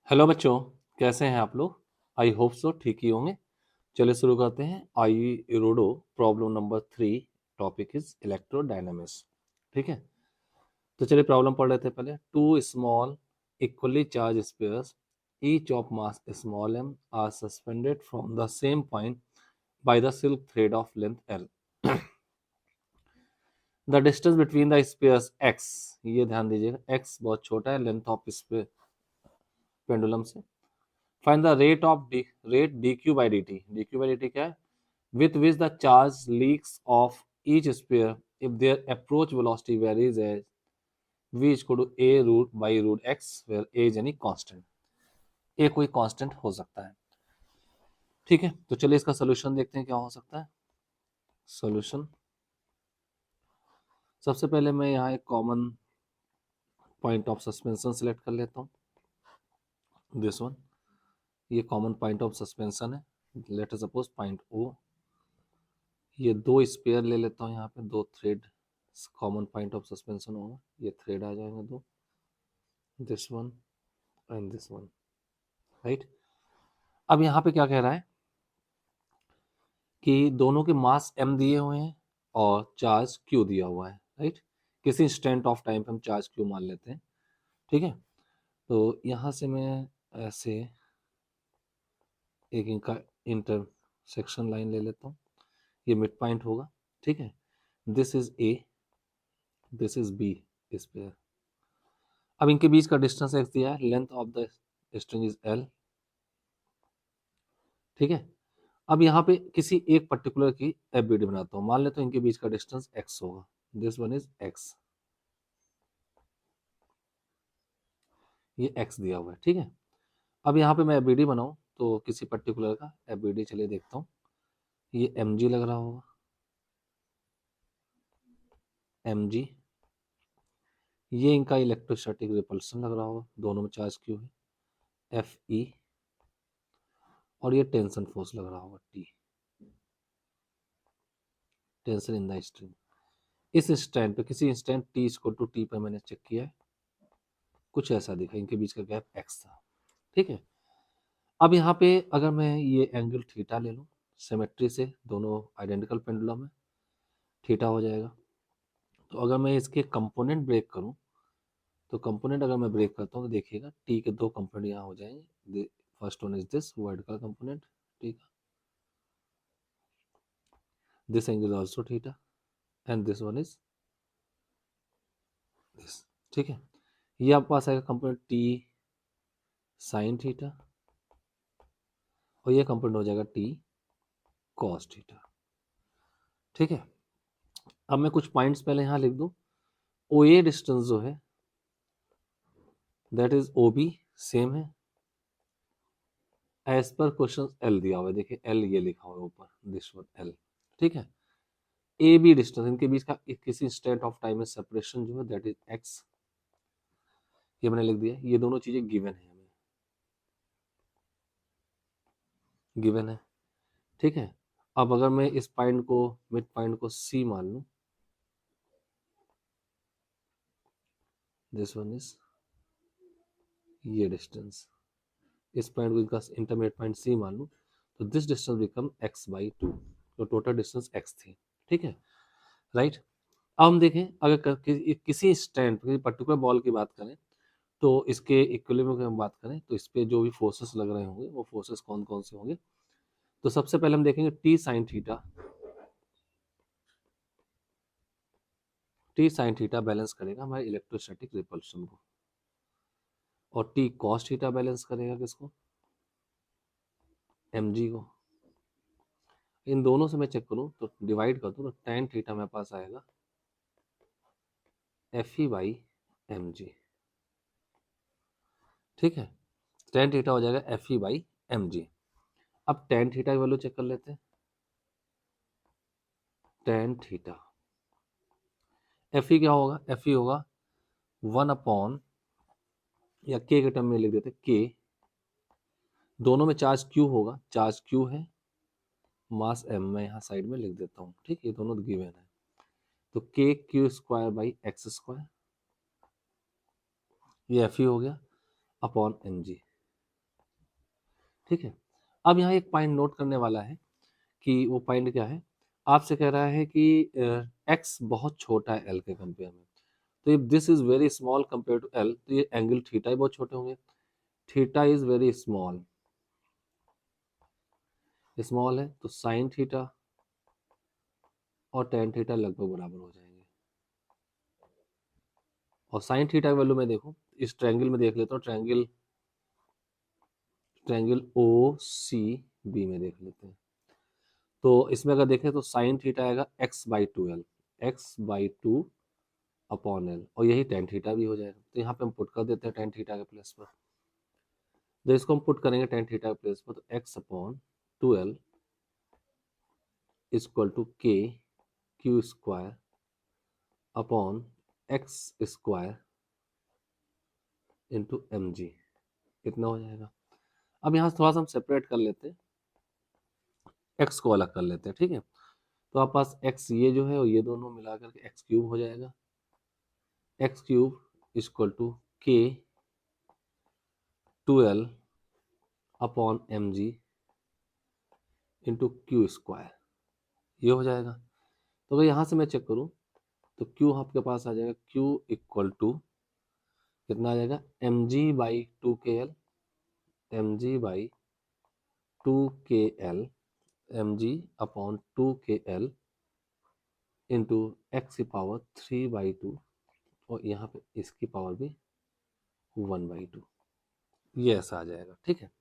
Hello बच्चों, कैसे हैं आप लोग। आई होप सो ठीक ही होंगे। चलिए शुरू करते हैं। आई रोडो problem number 3। Topic is electrodynamics. ठीक है, तो चलिए प्रॉब्लम पढ़ लेते हैं पहले। Two small equally charge spheres each of mass small m are suspended from the same point by the silk thread of length l। The distance between the spheres x, ये ध्यान दीजिएगा, x बहुत छोटा है लेंथ ऑफ स्पेयर पेंडुलम से। Find the rate dq by dt। dq by dt क्या है? With which the charge leaks off each sphere if their approach velocity varies as v is equal to a root by root x, where a is any constant। a कोई constant हो सकता है। ठीक है, तो चलिए इसका सोल्यूशन देखते हैं क्या हो सकता है। सोल्यूशन, सबसे पहले मैं यहाँ एक common point of suspension select कर लेता हूँ, दिस वन। ये कॉमन पॉइंट ऑफ सस्पेंशन है, let us suppose point O. ये दो स्पेयर ले लेता हूँ, यहाँ पे दो thread common point of suspension होगा, ये थ्रेड आ जाएंगे दो, this one and this one, right. अब यहाँ पे क्या कह रहा है कि दोनों के मास m दिए हुए हैं और चार्ज q दिया हुआ है, राइट। किसी इंस्टेंट ऑफ टाइम पे हम चार्ज q मान लेते हैं। ठीक है, तो यहाँ से मैं ऐसे एक इनका इंटरसेक्शन लाइन ले लेता हूँ, ये मिड पॉइंट होगा। ठीक है, this is a, this is b square. अब इनके बीच का डिस्टेंस x दिया है, length of the string is l। ठीक है, अब यहाँ पे किसी एक पर्टिकुलर की एफबीडी बनाता हूँ, मान लेता हूँ इनके बीच का डिस्टेंस x होगा, दिस वन इज x, ये x दिया हुआ है। ठीक है, अब यहाँ पे मैं एफबीडी बनाऊँ तो किसी पर्टिकुलर का एफबीडी, चलिए देखता हूँ, ये mg लग रहा होगा, mg। ये इनका इलेक्ट्रोस्टैटिक रिपल्सन लग रहा होगा, दोनों में चार्ज क्यू है, fe। और ये टेंशन फोर्स लग रहा होगा, t, tension in the string. इस इंस्टेंट पे, किसी instant t equal to t पर मैंने चेक किया है, कुछ ऐसा दिखा, इनके बीच का गैप x था। ठीक है, अब यहाँ पे अगर मैं ये एंगल थीटा ले लूँ, सिमेट्री से दोनों आइडेंटिकल पेंडुलम है, थीटा हो जाएगा। तो अगर मैं इसके कंपोनेंट ब्रेक करूँ, तो कंपोनेंट अगर मैं ब्रेक करता हूँ तो देखिएगा टी के दो कंपोनेंट यहाँ हो जाएंगे। First one is this vertical component, ठीक है, this angle is also theta and this one is this. ठीक है, ये आपके पास आएगा कंपोनेंट टी साइन थीटा, और ये कंपोनेंट हो जाएगा टी कॉस थीटा। ठीक है, अब मैं कुछ पॉइंट्स पहले यहाँ लिख दूँ। ओ ए डिस्टेंस जो है that is O B, same है एज पर क्वेश्चन एल दिया हुआ है, देखिए एल ये लिखा हुआ है ऊपर, दिस वन एल। ठीक है, ए बी डिस्टेंस, इनके बीच का किसी स्टेट ऑफ टाइम में सेपरेशन जो है दैट इज एक्स, ये मैंने लिख दिया। ये दोनों चीजें गिवन है, हमें गिवन है। ठीक है, अब अगर मैं इस पॉइंट को, मिड पॉइंट को सी मान लूं, दिस वन इज ये डिस्टेंस, इस पॉइंट को इसका इंटरमीडिएट पॉइंट सी मान लूं, तो this distance become x by to, तो टोटल डिस्टेंस एक्स थी। ठीक है, राइट। अब हम देखें, अगर किसी स्टैंड, किसी पर्टिकुलर बॉल की बात करें, तो इसके इक्विलिब्रियम की हम बात करें तो इस पे जो भी फोर्सेस लग रहे होंगे वो फोर्सेस कौन कौन से होंगे। तो सबसे पहले हम देखेंगे T sine theta. T sine theta balance करेगा हमारे इलेक्ट्रोस्टैटिक रिपल्शन को, और टी कॉस थीटा बैलेंस करेगा किसको, mg को। इन दोनों से मैं चेक करूं तो डिवाइड कर दूं तो tan थीटा मेरे पास आएगा fe बाई mg। ठीक है, tan थीटा हो जाएगा fe बाई mg। अब tan थीटा की वैल्यू चेक कर लेते हैं। tan थीटा fe क्या होगा, fe होगा 1 या k के टर्म में लिख देते k, दोनों में चार्ज q होगा, चार्ज q है, मास m, मैं यहाँ साइड में लिख देता हूँ। ठीक, ये दोनों गिवन है, तो k q square by x square, ये fe हो गया अपॉन mg। ठीक है। अब यहाँ एक पॉइंट नोट करने वाला है कि वो पॉइंट क्या है, आपसे कह रहा है कि एक्स बहुत छोटा है एल के कंपेयर में, तो if this is very small compare to L, तो ये एंगल थीटा ही बहुत छोटे होंगे। Theta is very small, small है तो साइन थीटा और टेन थीटा लगभग बराबर हो जाएंगे। और साइन थीटा की वैल्यू में देखूं, इस ट्रायंगल में देख लेता हूँ, triangle triangle O C B में देख लेते हैं। तो इसमें अगर देखें तो साइन थीटा आएगा X by two L, X by two upon L, और यही टेन थीटा भी हो जाएगा। तो यहाँ पे हम पुट कर देते हैं टेन थीटा के प्लेस पर। तो इसको हम पुट करेंगे टेन थीटा के प्लेस पर, तो X upon two L equal to K Q square upon X square into M G, इतना हो जाएगा। अब यहाँ से थोड़ा सा हम सेपरेट कर लेते हैं, एक्स को अलग कर लेते हैं, ठीक है। तो आप पास एक्स ये जो है और ये दोनों मिला करके एक्स क्यूब हो जाएगा, X cube equal to K two L upon M G into Q square, ये हो जाएगा। तो अगर यहाँ से मैं चेक करूँ तो क्यू आपके पास आ जाएगा, क्यू इक्वल टू कितना आ जाएगा, M G by two K L, M G by two K L, M G upon two K L into X की पावर थ्री बाई टू, और यहाँ पे इसकी पावर भी वन बाई टू, ये ऐसा आ जाएगा, ठीक है।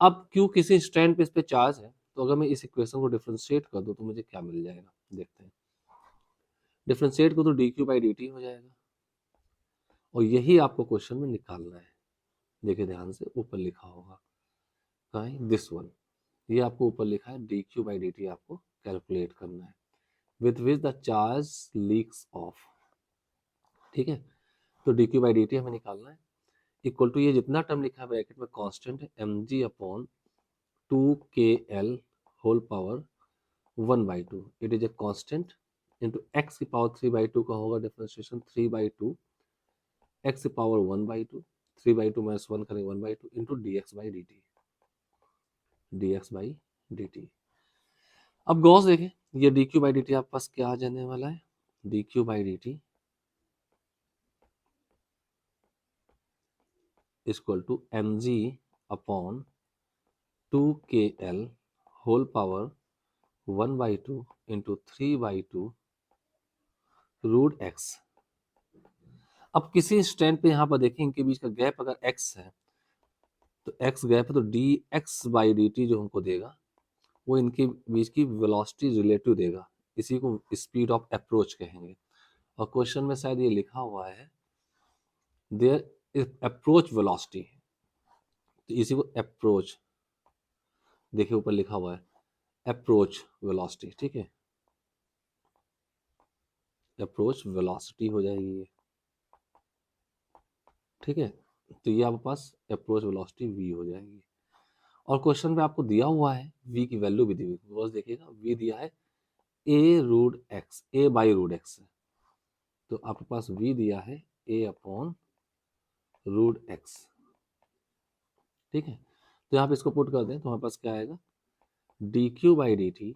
अब क्यों किसी स्टैंड पे इस पे चार्ज है, तो अगर मैं इस इक्वेशन को डिफरेंशिएट कर दूं तो मुझे क्या मिल जाएगा, देखते हैं। डिफरेंशिएट को तो D Q by D T हो जाएगा, और यही आपको क्वेश्चन में निकालना है। देखिए ध्यान से, ऊपर लिखा होगा कहीं दिस वन, ये आपको ऊपर लिखा है D Q by D T, आपको कैलकुलेट करना है with which the charge leaks of, ठीक है। तो D Q by D T हमें निकालना है, इक्वल टू ये जितना टर्म लिखा है ब्रैकेट में कांस्टेंट है, M G upon two K L whole power one by two, it is a constant into X की पावर थ्री बाई टू का होगा differentiation three by two, X की power one by two, three by two minus one करेंगे one by two into D X by D T, D X by D T. अब गौस देखें, ये D Q by D T आपके पास क्या आ जाने वाला है, D Q by D T equal to M G upon two K L whole power one by two into three by two root X. अब किसी स्टैंड पे यहाँ पर देखें, इनके बीच का गैप अगर एक्स है, तो एक्स गैप है, तो D X by D T जो हमको देगा वो इनके बीच की वेलोसिटी रिलेटिव देगा, इसी को स्पीड ऑफ अप्रोच कहेंगे। और क्वेश्चन में शायद ये लिखा हुआ है देयर इज अप्रोच वेलोसिटी, तो इसी को अप्रोच, देखिए ऊपर लिखा हुआ है अप्रोच वेलोसिटी, ठीक है, अप्रोच वेलोसिटी हो जाएगी ये, ठीक है। तो ये आपके पास अप्रोच वेलोसिटी v हो जाएगी। और क्वेश्चन में आपको दिया हुआ है v की वैल्यू भी दी हुई, बस देखिएगा v दिया है a root x, a by root x है, तो आपके पास v दिया है a अपॉन रूट x, ठीक है। तो यहाँ पे इसको पुट कर दें तो हमारे पास क्या आएगा, D Q by D T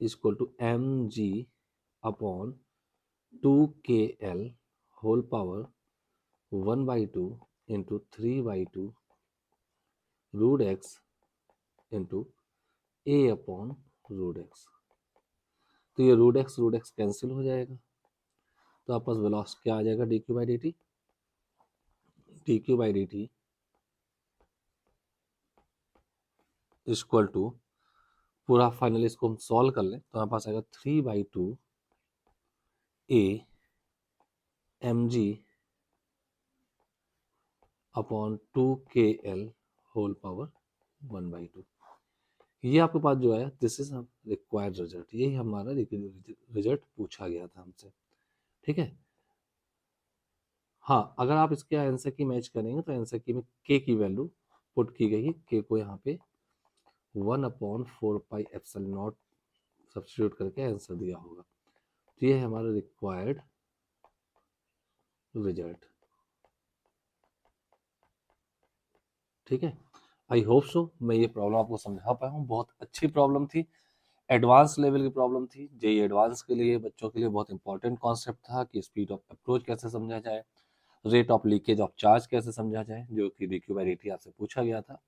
equal to M G upon two K L whole power one by two into three by two root X into A upon root X. तो ये रूट एक्स कैंसिल हो जाएगा, तो आपके पास velocity क्या आ जाएगा, D Q by D T, D Q by D T equal to, पूरा फाइनली इसको हम सॉल्व कर लें तो हमारे पास आएगा three by two A M G upon two K L whole power one by two. ये आपके पास जो है दिस इज रिक्वायर्ड रिजल्ट, यही हमारा रिजल्ट पूछा गया था हमसे, ठीक है। हाँ, अगर आप इसके आंसर की मैच करेंगे तो आंसर की में के की वैल्यू पुट की गई है, के को यहाँ पे one upon four pi epsilon not substitute करके आंसर दिया होगा। तो ये है हमारा रिक्वायर्ड रिजल्ट। ठीक है, आई होप सो मैं ये प्रॉब्लम आपको समझा पाया हूँ। बहुत अच्छी प्रॉब्लम थी, एडवांस लेवल की प्रॉब्लम थी। जेई एडवांस के लिए बच्चों के लिए बहुत इंपॉर्टेंट कॉन्सेप्ट था कि स्पीड ऑफ अप्रोच कैसे समझा जाए, rate of leakage of charge कैसे समझा जाए, जो कि डीक्यू बाई डी आपसे पूछा गया था।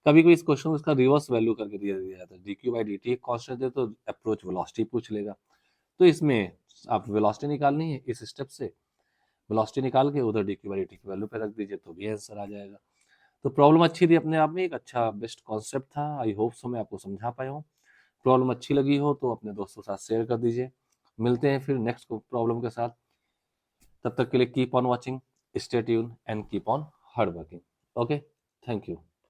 कभी कभी इस क्वेश्चन में इसका रिवर्स वैल्यू करके दिया जाता है, डीक्यू बाई डी एक कांस्टेंट है तो अप्रोच वेलोसिटी पूछ लेगा। तो इसमें आप वेलोसिटी निकालनी है, इस स्टेप से वेलोसिटी निकाल के उधर डीक्यू बाई डी की वैल्यू पे रख दीजिए तो भी आंसर आ जाएगा। तो प्रॉब्लम अच्छी थी अपने आप में, एक अच्छा बेस्ट कॉन्सेप्ट था। आई होप सो मैं आपको समझा पाया हूँ। प्रॉब्लम अच्छी लगी हो तो अपने दोस्तों के साथ शेयर कर दीजिए। मिलते हैं फिर नेक्स्ट प्रॉब्लम के साथ। तब तक के लिए keep on watching, stay tune and keep on hard working. Okay, thank you.